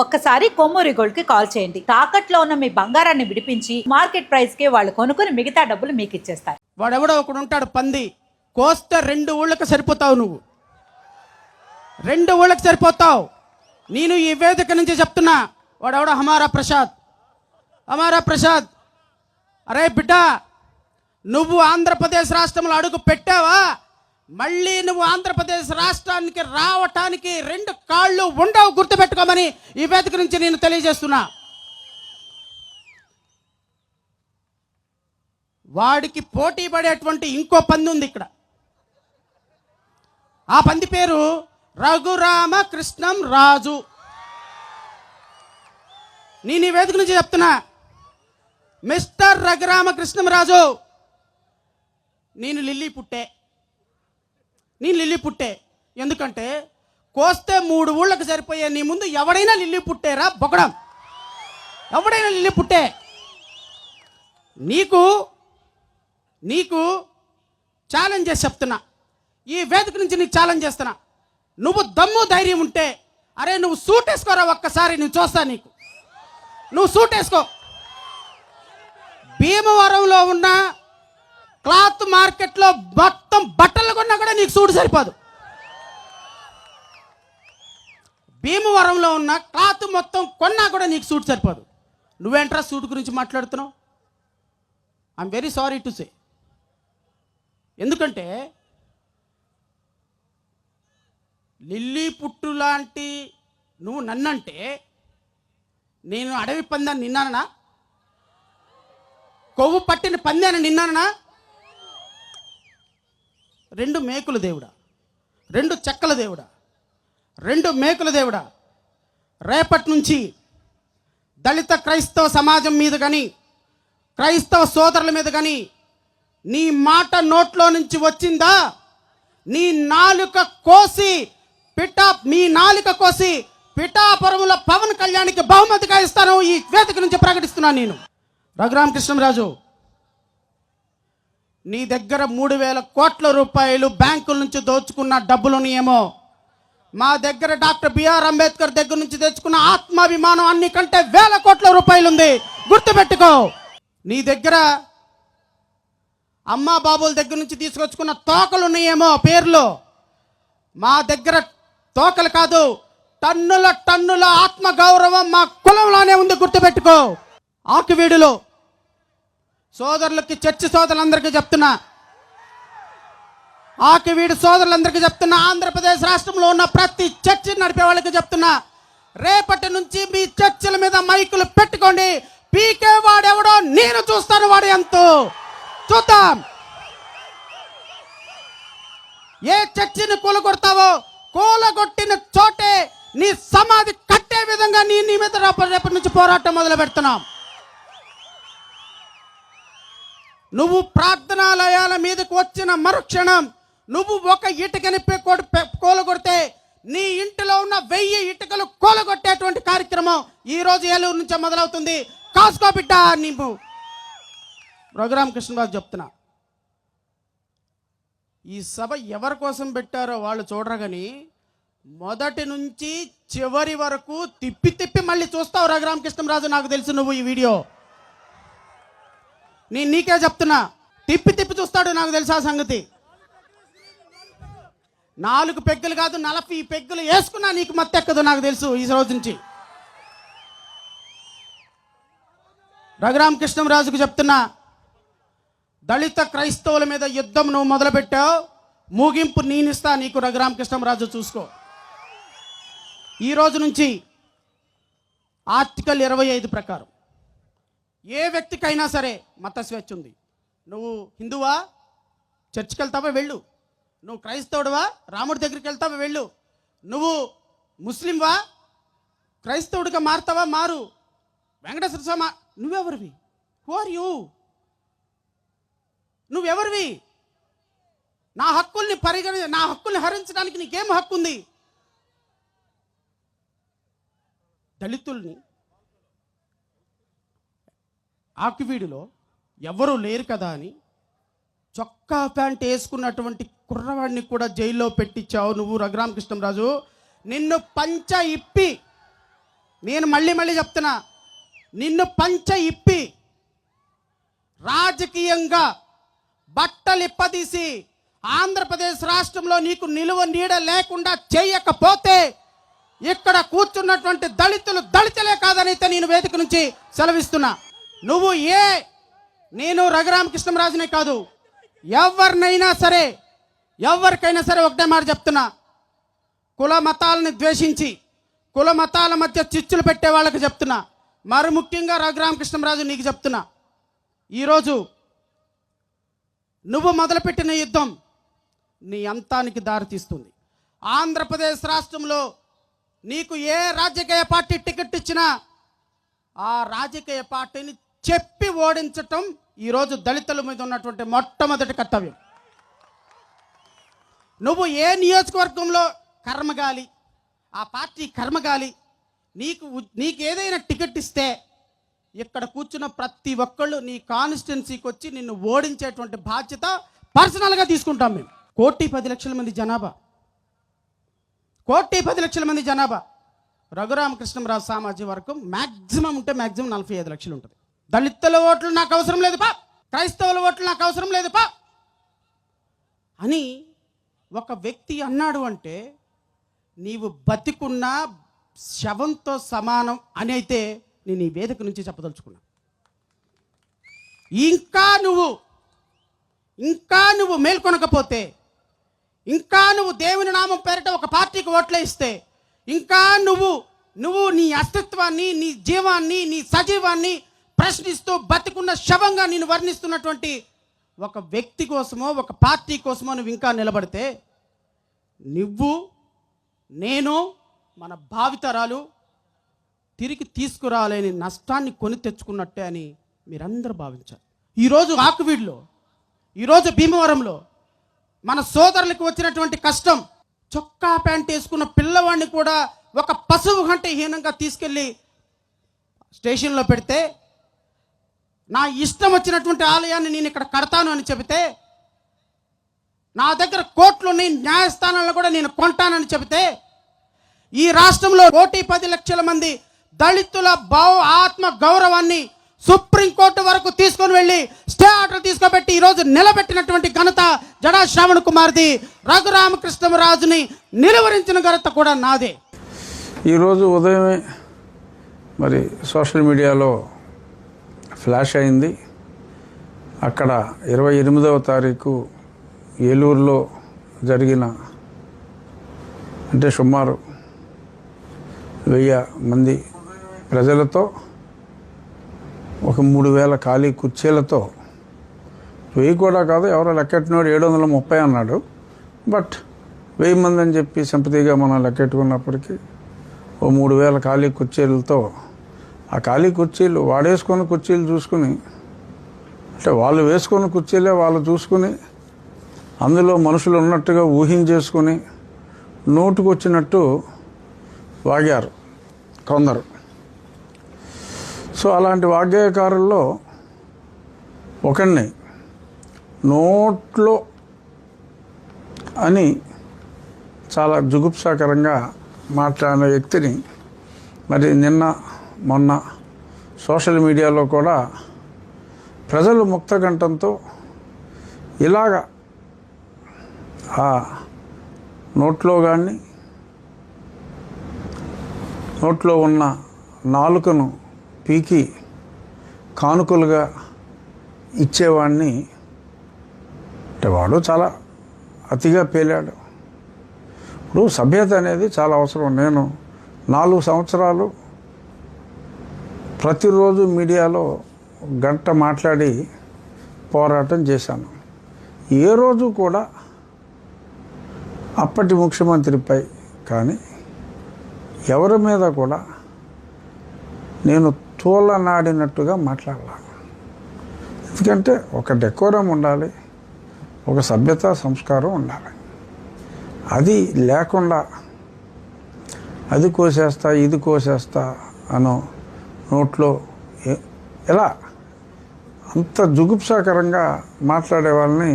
ఒక్కసారి కొమ్మూరి గోల్డ్ కి కాల్ చేయండి. తాకట్లో ఉన్న మీ బంగారాన్ని విడిపించి మార్కెట్ ప్రైస్ కి వాళ్ళు కొనుక్కుని మిగతా డబ్బులు మీకు ఇచ్చేస్తారు. వాడెవడో ఒకడు ఉంటాడు పంది, కోస్తే 2 ఊళ్ళకి సరిపోతావు. నువ్వు 2 ఊళ్ళకి సరిపోతావు. నేను ఈ వేదిక నుంచి చెప్తున్నా, వాడెవడో హమారా ప్రసాద్, అరే బిడ్డ, నువ్వు ఆంధ్రప్రదేశ్ రాష్ట్రంలో అడుగు పెట్టావా, మళ్ళీ నువ్వు ఆంధ్రప్రదేశ్ రాష్ట్రానికి రావటానికి 2 కాళ్ళు ఉండవు, గుర్తుపెట్టుకోమని ఈ వేదిక నుంచి నేను తెలియజేస్తున్నా. వాడికి పోటీ పడేటువంటి ఇంకో పంది ఉంది ఇక్కడ. ఆ పంది పేరు రఘురామ కృష్ణం రాజు. నేను ఈ వేదిక నుంచి చెప్తున్నా, మిస్టర్ రఘురామ కృష్ణం రాజు, నేను లిల్లీ పుట్టే. ఎందుకంటే కోస్తే 3 ఊళ్ళకి సరిపోయే నీ ముందు ఎవడైనా లిల్లీ పుట్టేరా బొకడం, ఎవడైనా లిల్లీ పుట్టే. నీకు ఛాలెంజ్ చేసి చెప్తున్నా, ఈ వేదిక నుంచి నీకు ఛాలెంజ్ చేస్తున్నా. నువ్వు దమ్ము ధైర్యం ఉంటే, అరే నువ్వు సూట్ వేసుకోరా ఒక్కసారి, నేను చూస్తా. నువ్వు సూట్ వేసుకో. భీమవరంలో ఉన్న క్లాత్ మార్కెట్లో మొత్తం బట్టలు కొన్నా కూడా నీకు సూట్ సరిపోదు. భీమవరంలో ఉన్న క్లాత్ మొత్తం కొన్నా కూడా నీకు సూట్ సరిపోదు. నువ్వేంట్రా సూట్ గురించి మాట్లాడుతున్నావు? I'm very sorry to say. ఎందుకంటే లిల్లీ పుట్టు లాంటి నువ్వు నన్నంటే, నేను అడవి పందాన్ని నిన్నానా? కొవ్వు పట్టిన పందాన్ని నిన్నానా? 2 మేకుల దేవుడా, 2 చెక్కల దేవుడా, 2 మేకుల దేవుడా, రేపటి నుంచి దళిత క్రైస్తవ సమాజం మీద కానీ, క్రైస్తవ సోదరుల మీద కానీ నీ మాట నోట్లో నుంచి వచ్చిందా, నీ నాలుక కోసి పిఠాపురంలో పవన్ కళ్యాణ్కి బహుమతిగా ఇస్తాను. ఈ వేదిక నుంచి ప్రకటిస్తున్నాను. నేను రఘురామ కృష్ణంరాజు, నీ దగ్గర 3,000 కోట్ల రూపాయలు బ్యాంకుల నుంచి దోచుకున్న డబ్బులునేమో, మా దగ్గర డాక్టర్ బిఆర్ అంబేద్కర్ దగ్గర నుంచి తెచ్చుకున్న ఆత్మాభిమానం అన్ని కంటే 1,000 కోట్ల రూపాయలు ఉంది, గుర్తుపెట్టుకో. నీ దగ్గర అమ్మా బాబుల దగ్గర నుంచి తీసుకొచ్చుకున్న తోకలు ఉన్నాయేమో పేర్లు, మా దగ్గర తోకలు కాదు, టన్నుల ఆత్మగౌరవం మా కులంలోనే ఉంది, గుర్తుపెట్టుకో. ఆకివీడులో సోదరులకి, చర్చి సోదరులందరికీ చెప్తున్నా, ఆకివీడు సోదరులందరికీ చెప్తున్నా, ఆంధ్రప్రదేశ్ రాష్ట్రంలో ఉన్న ప్రతి చర్చి నడిపే వాళ్ళకి చెప్తున్నా, రేపటి నుంచి మీ చర్చిల మీద మైకులు పెట్టుకోండి. పీకే వాడెవడో నేను చూస్తాను, వాడు ఎంతో చూద్దాం. ఏ చర్చిని కూలగొడతావో, కూలగొట్టిన చోటే నీ సమాధి కట్టే విధంగా నీ మీద రేపటి నుంచి పోరాటం మొదలు పెడుతున్నాం. నువ్వు ప్రార్థనాలయాల మీదకు వచ్చిన మరుక్షణం నువ్వు ఒక ఇటుకని కూలగొడితే నీ ఇంటిలో ఉన్న 1000 ఇటుకలు కూలగొట్టేటువంటి కార్యక్రమం ఈ రోజు ఏలూరు నుంచే మొదలవుతుంది. కాసుకో బిడ్డ. నీవు రఘురామ కృష్ణరాజు చెప్తున్నా, ఈ సభ ఎవరి కోసం పెట్టారో వాళ్ళు చూడరు కానీ మొదటి నుంచి చివరి వరకు తిప్పి మళ్ళీ చూస్తావు రఘురామ కృష్ణరాజు. నాకు తెలుసు నువ్వు ఈ వీడియో నీకే చెప్తున్నా, తిప్పి చూస్తాడు, నాకు తెలుసు ఆ సంగతి. 4 పెగ్గులు కాదు 40 పెగ్గులు వేసుకున్నా నీకు మత్తెక్కదు, నాకు తెలుసు ఈ రోజు నుంచి. రఘురామ కృష్ణరాజుకు చెప్తున్నా, దళిత క్రైస్తవుల మీద యుద్ధం నువ్వు మొదలుపెట్టావు, ముగింపు నేనిస్తా నీకు. రఘురామ కృష్ణరాజు చూసుకో. ఈ రోజు నుంచి ఆర్టికల్ 25 ప్రకారం ఏ వ్యక్తికైనా సరే మత స్వేచ్ఛ ఉంది. నువ్వు హిందువా, చర్చికి వెళ్తావా వెళ్ళు. నువ్వు క్రైస్తవుడువా, రాముడి దగ్గరికి వెళ్తావా వెళ్ళు. నువ్వు ముస్లింవా, క్రైస్తవుడిగా మారుతావా మారు. వెంకటేశ్వర స్వామి, నువ్వెవరివి? Who are you? నువ్వెవరివి? నా హక్కుల్ని హరించడానికి నీకేం హక్కు ఉంది? దళితుల్ని ఆకివీడులో ఎవరూ లేరు కదా అని చొక్కా ప్యాంట్ వేసుకున్నటువంటి కుర్రవాడిని కూడా జైల్లో పెట్టించావు నువ్వు రఘురామ కృష్ణరాజు. నిన్ను పంచ ఇప్పి నేను మళ్ళీ చెప్తున్నా, నిన్ను పంచ ఇప్పి రాజకీయంగా బట్టలిప్పదీసి ఆంధ్రప్రదేశ్ రాష్ట్రంలో నీకు నిలువ నీడ లేకుండా చేయకపోతే ఇక్కడ కూర్చున్నటువంటి దళితులే కాదనైతే నేను వేదిక నుంచి సెలవిస్తున్నా. నువ్వు నేను రఘురామకృష్ణంరాజునే కాదు, ఎవరికైనా సరే ఒకటే మాట చెప్తున్నా, కుల మతాలని ద్వేషించి కుల మతాల మధ్య చిచ్చులు పెట్టే వాళ్ళకి చెప్తున్నా, మరి ముఖ్యంగా రఘురామకృష్ణంరాజు నీకు చెప్తున్నా, ఈరోజు నువ్వు మొదలుపెట్టిన యుద్ధం నీ అంతానికి దారితీస్తుంది. ఆంధ్రప్రదేశ్ రాష్ట్రంలో నీకు ఏ రాజకీయ పార్టీ టికెట్ ఇచ్చినా ఆ రాజకీయ పార్టీని చెప్పి ఓడించటం ఈరోజు దళితుల మీద ఉన్నటువంటి మొట్టమొదటి కర్తవ్యం. నువ్వు ఏ నియోజకవర్గంలో కర్మగాలి, ఆ పార్టీ కర్మగాలి, నీకు ఏదైనా టికెట్ ఇస్తే ఇక్కడ కూర్చున్న ప్రతి ఒక్కళ్ళు నీ కాన్స్టిట్యున్సీకి వచ్చి నిన్ను ఓడించేటువంటి బాధ్యత పర్సనల్గా తీసుకుంటాం మేము. 1,10,00,000 మంది జనాభా, 1,10,00,000 మంది జనాభా. రఘురామకృష్ణంరాజు సామాజిక వర్గం మ్యాక్సిమం ఉంటే మ్యాక్సిమం 45 లక్షలు ఉంటుంది. దళితుల ఓట్లు నాకు అవసరం లేదు పా, క్రైస్తవుల ఓట్లు నాకు అవసరం లేదు పా అని ఒక వ్యక్తి అన్నాడు అంటే నీవు బతికున్న శవంతో సమానం అని అయితే నేను ఈ వేదిక నుంచి చెప్పదలుచుకున్నా. ఇంకా నువ్వు మేల్కొనకపోతే, ఇంకా నువ్వు దేవుని నామం పేరిట ఒక పార్టీకి ఓట్లే ఇస్తే, ఇంకా నువ్వు నీ అస్తిత్వాన్ని, నీ జీవాన్ని, నీ సజీవాన్ని ప్రశ్నిస్తూ బతికున్న శవంగా నేను వర్ణిస్తున్నటువంటి ఒక వ్యక్తి కోసమో ఒక పార్టీ కోసమో నువ్వు ఇంకా నిలబడితే నేను మన భావితరాలు తిరిగి తీసుకురాలేని నష్టాన్ని కొని తెచ్చుకున్నట్టే అని మీరందరూ భావించారు. ఈరోజు ఆకువీడులో, ఈరోజు భీమవరంలో మన సోదరులకు వచ్చినటువంటి కష్టం, చొక్కా ప్యాంట్ వేసుకున్న పిల్లవాడిని కూడా ఒక పశువు కంటే హీనంగా తీసుకెళ్ళి స్టేషన్లో పెడితే, నా ఇష్టం వచ్చినటువంటి ఆలయాన్ని నేను ఇక్కడ కడతాను అని చెబితే, నా దగ్గర కోట్లున్నాయి, న్యాయస్థానాల్లో కూడా నేను కొంటానని చెబితే, ఈ రాష్ట్రంలో 1,10,00,000 మంది దళితుల ఆత్మ గౌరవాన్ని సుప్రీంకోర్టు వరకు తీసుకొని వెళ్ళి స్టే ఆర్డర్ తీసుకుపెట్టి ఈరోజు నిలబెట్టినటువంటి ఘనత జడా శ్రావణ్ కుమార్ది. రఘురామకృష్ణంరాజుని నిలువరించిన ఘనత కూడా నాదే. ఈరోజు ఉదయమే మరి సోషల్ మీడియాలో ఫ్లాష్ అయింది. అక్కడ 28వ తారీఖు ఏలూరులో జరిగిన, అంటే సుమారు 1000 మంది ప్రజలతో ఒక 3000 ఖాళీ కుర్చీలతో, 1000 కూడా కాదు, ఎవరో లెక్కెట్టినోడు 730 అన్నాడు. బట్ 1000 మంది అని చెప్పి సింపతిగా మనం లెక్కెట్టుకున్నప్పటికీ ఓ 3000 ఖాళీ కుర్చీలతో, ఆ ఖాళీ కుర్చీలు వాడేసుకున్న కుర్చీలు చూసుకుని, అంటే వాళ్ళు వేసుకున్న కుర్చీలే వాళ్ళు చూసుకుని అందులో మనుషులు ఉన్నట్టుగా ఊహించేసుకుని నోటుకొచ్చినట్టు వాగారు కొందరు. సో అలాంటి వాగ్గేయకారుల్లో ఒకడిని నోట్లో అని చాలా జుగుప్సాకరంగా మాట్లాడిన వ్యక్తిని మరి నిన్న మొన్న సోషల్ మీడియాలో కూడా ప్రజలు ముక్తకంఠంతో ఇలాగా ఆ నోట్లో ఉన్న నాలుకను పీకి కానుకలుగా ఇచ్చేవాడిని, అంటే వాడు చాలా అతిగా పేలాడు. ఇప్పుడు సభ్యత అనేది చాలా అవసరం. నేను 4 సంవత్సరాలు ప్రతిరోజు మీడియాలో గంట మాట్లాడి పోరాటం చేశాను. ఏ రోజు కూడా అప్పటి ముఖ్యమంత్రిపై కానీ ఎవరి మీద కూడా నేను తోలనాడినట్టుగా మాట్లాడాలి. ఎందుకంటే ఒక డెకోరం ఉండాలి, ఒక సభ్యత సంస్కారం ఉండాలి. అది లేకుండా అది కోసేస్తా ఇది కోసేస్తా అనో నోట్లో ఎలా అంత జుగుప్సాకరంగా మాట్లాడే వాళ్ళని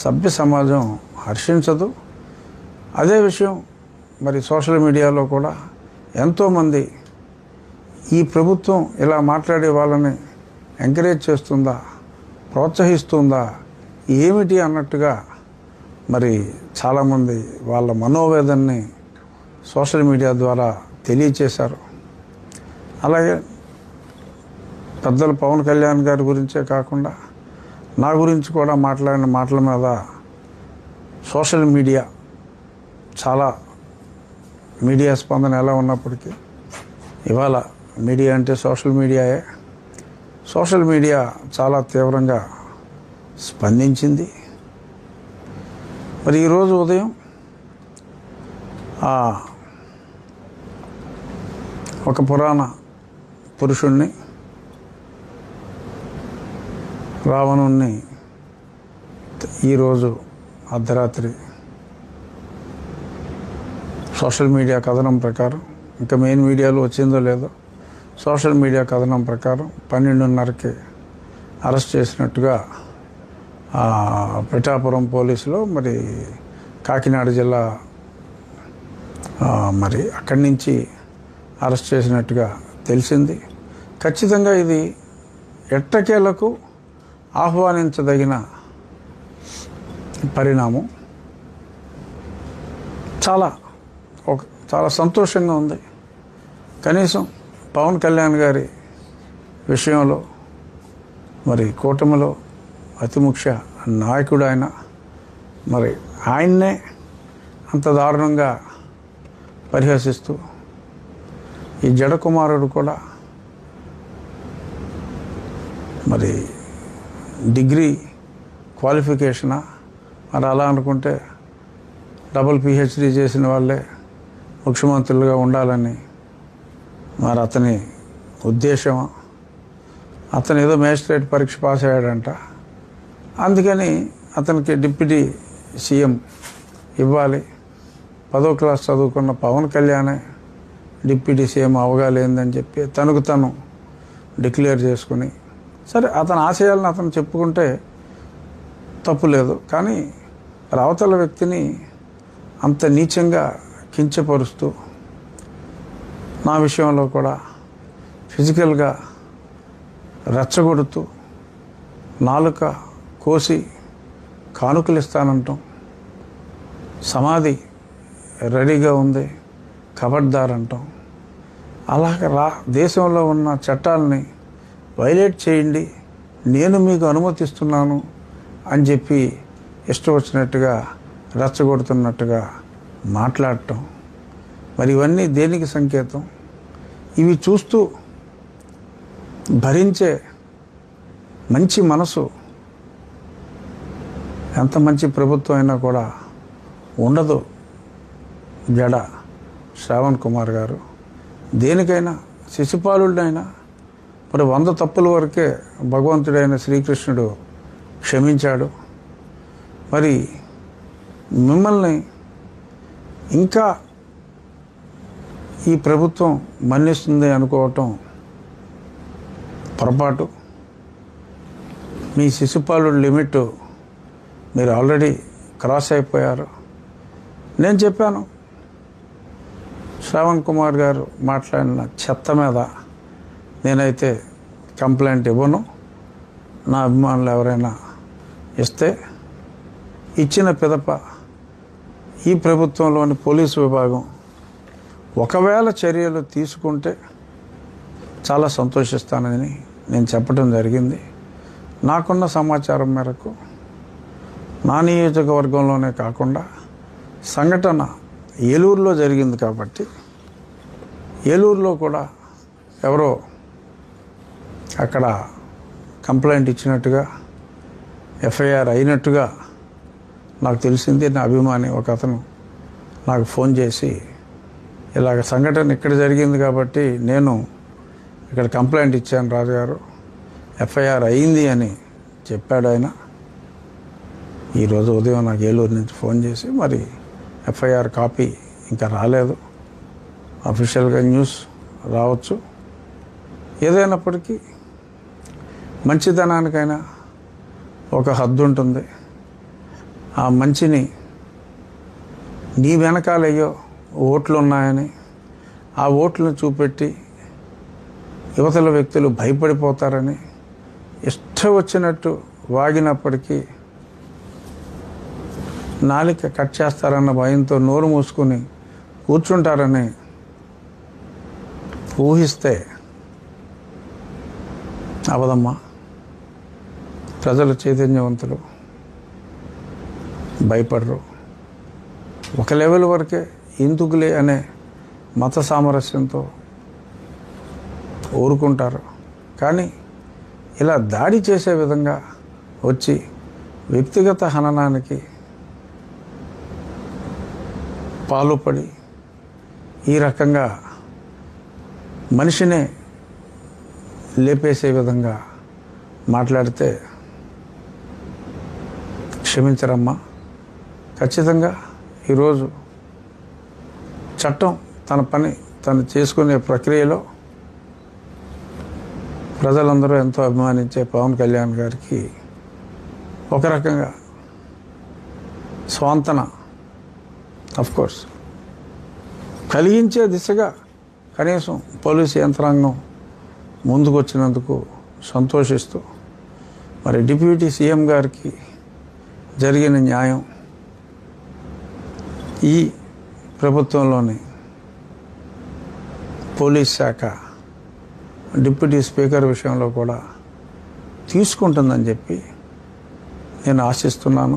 సభ్య సమాజం హర్షించదు. అదే విషయం మరి సోషల్ మీడియాలో కూడా ఎంతోమంది ఈ ప్రభుత్వం ఇలా మాట్లాడే వాళ్ళని ఎంకరేజ్ చేస్తుందా, ప్రోత్సహిస్తుందా, ఏమిటి అన్నట్టుగా మరి చాలామంది వాళ్ళ మనోవేదనని సోషల్ మీడియా ద్వారా తెలియచేశారు. అలాగే పెద్దలు పవన్ కళ్యాణ్ గారి గురించే కాకుండా నా గురించి కూడా మాట్లాడిన మాటల మీద సోషల్ మీడియా చాలా మీడియా స్పందన ఎలా ఉన్నప్పటికీ ఇవాళ మీడియా అంటే సోషల్ మీడియాయే. సోషల్ మీడియా చాలా తీవ్రంగా స్పందించింది. మరి ఈరోజు ఉదయం ఒక పురాణ పురుషుణ్ణి, రావణుణ్ణి ఈరోజు అర్ధరాత్రి సోషల్ మీడియా కథనం ప్రకారం, ఇంకా మెయిన్ మీడియాలో వచ్చిందో లేదో, సోషల్ మీడియా కథనం ప్రకారం 12:30కి అరెస్ట్ చేసినట్టుగా పిఠాపురం పోలీసులో, మరి కాకినాడ జిల్లా మరి అక్కడి నుంచి అరెస్ట్ చేసినట్టుగా తెలిసింది. ఖచ్చితంగా ఇది ఎట్టకేలకు ఆహ్వానించదగిన పరిణామం. చాలా సంతోషంగా ఉంది. కనీసం పవన్ కళ్యాణ్ గారి విషయంలో మరి కూటమిలో అతి ముఖ్య నాయకుడు ఆయన, మరి ఆయన్నే అంత దారుణంగా పరిహసిస్తూ ఈ జడకుమారుడు కూడా మరి డిగ్రీ క్వాలిఫికేషనా, మరి అలా అనుకుంటే డబుల్ పిహెచ్డి చేసిన వాళ్ళే ముఖ్యమంత్రులుగా ఉండాలని మరి అతని ఉద్దేశం. అతను ఏదో మేజిస్ట్రేట్ పరీక్ష పాస్ అయ్యాడంట, అందుకని అతనికి డిప్యూటీ సీఎం ఇవ్వాలి. 10వ క్లాస్ చదువుకున్న పవన్ కళ్యాణే డిప్యూటీ సీఎం అవగాలేందని చెప్పి తనకు తను డిక్లేర్ చేసుకుని, సరే అతని ఆశయాలను అతను చెప్పుకుంటే తప్పు లేదు. కానీ అవతల వ్యక్తిని అంత నీచంగా కించపరుస్తూ, నా విషయంలో కూడా ఫిజికల్గా రెచ్చగొడుతూ, నాలుక కోసి కానుకలు ఇస్తానంటాం, సమాధి రెడీగా ఉంది ఖబర్దార్ అంటాం. అలాగ దేశంలో ఉన్న చట్టాలని వైలేట్ చేయండి, నేను మీకు అనుమతిస్తున్నాను అని చెప్పి ఇష్టం వచ్చినట్టుగా రెచ్చగొడుతున్నట్టుగా మాట్లాడటం, మరి ఇవన్నీ దేనికి సంకేతం? ఇవి చూస్తూ భరించే మంచి మనసు ఎంత మంచి ప్రభుత్వం అయినా కూడా ఉండదు. జడ శ్రావణ్ కుమార్ గారు దేనికైనా, శిశుపాలుడినైనా మరి 100 తప్పుల వరకే భగవంతుడైన శ్రీకృష్ణుడు క్షమించాడు. మరి మిమ్మల్ని ఇంకా ఈ ప్రభుత్వం మన్నిస్తుంది అనుకోవటం పొరపాటు. మీ శిశుపాలుడి లిమిట్ మీరు ఆల్రెడీ క్రాస్ అయిపోయారు. నేను చెప్పాను, శ్రావణ్ కుమార్ గారు మాట్లాడిన చెత్త మీద నేనైతే కంప్లైంట్ ఇవ్వను. నా అభిమానులు ఎవరైనా ఇస్తే ఇచ్చిన పిదప ఈ ప్రభుత్వంలోని పోలీసు విభాగం ఒకవేళ చర్యలు తీసుకుంటే చాలా సంతోషిస్తానని నేను చెప్పడం జరిగింది. నాకున్న సమాచారం మేరకు నా నియోజకవర్గంలోనే కాకుండా సంఘటన ఏలూరులో జరిగింది కాబట్టి ఏలూరులో కూడా ఎవరో అక్కడ కంప్లైంట్ ఇచ్చినట్టుగా, ఎఫ్ఐఆర్ అయినట్టుగా నాకు తెలిసింది. నా అభిమాని ఒక అతను నాకు ఫోన్ చేసి, ఇలాగ సంఘటన ఇక్కడ జరిగింది కాబట్టి నేను ఇక్కడ కంప్లైంట్ ఇచ్చాను రాజుగారు, ఎఫ్ఐఆర్ అయింది అని చెప్పాడు ఆయన. ఈరోజు ఉదయం నాకు ఏలూరు నుంచి ఫోన్ చేసి, మరి ఎఫ్ఐఆర్ కాపీ ఇంకా రాలేదు, అఫీషియల్గా న్యూస్ రావచ్చు. ఏదైనప్పటికీ మంచితనానికైనా ఒక హద్దు ఉంటుంది. ఆ మంచిని నీ వెనకాలయ్యో ఓట్లు ఉన్నాయని ఆ ఓట్లను చూపెట్టి యువతల వ్యక్తులు భయపడిపోతారని ఇష్టం వచ్చినట్టు వాగినప్పటికీ నాలిక కట్ చేస్తారన్న భయంతో నోరు మూసుకుని కూర్చుంటారని ఊహిస్తే అవదమ్మా. ప్రజలు చైతన్యవంతులు, భయపడరు. ఒక లెవెల్ వరకే ఎందుకులే అనే మత సామరస్యంతో ఊరుకుంటారు. కానీ ఇలా దాడి చేసే విధంగా వచ్చి వ్యక్తిగత హననానికి పాలుపడి ఈ రకంగా మనిషినే లేపేసే విధంగా మాట్లాడితే క్షమించరమ్మా. ఖచ్చితంగా ఈరోజు చట్టం తన పని తను చేసుకునే ప్రక్రియలో ప్రజలందరూ ఎంతో అభిమానించే పవన్ కళ్యాణ్ గారికి ఒక రకంగా స్వాంతన కోర్స్ కలిగించే దిశగా కనీసం పోలీసు యంత్రాంగం ముందుకొచ్చినందుకు సంతోషిస్తూ మరి డిప్యూటీ సీఎం గారికి జరిగిన న్యాయం ఈ ప్రభుత్వంలోని పోలీస్ శాఖ డిప్యూటీ స్పీకర్ విషయంలో కూడా తీసుకుంటుందని చెప్పి నేను ఆశిస్తున్నాను.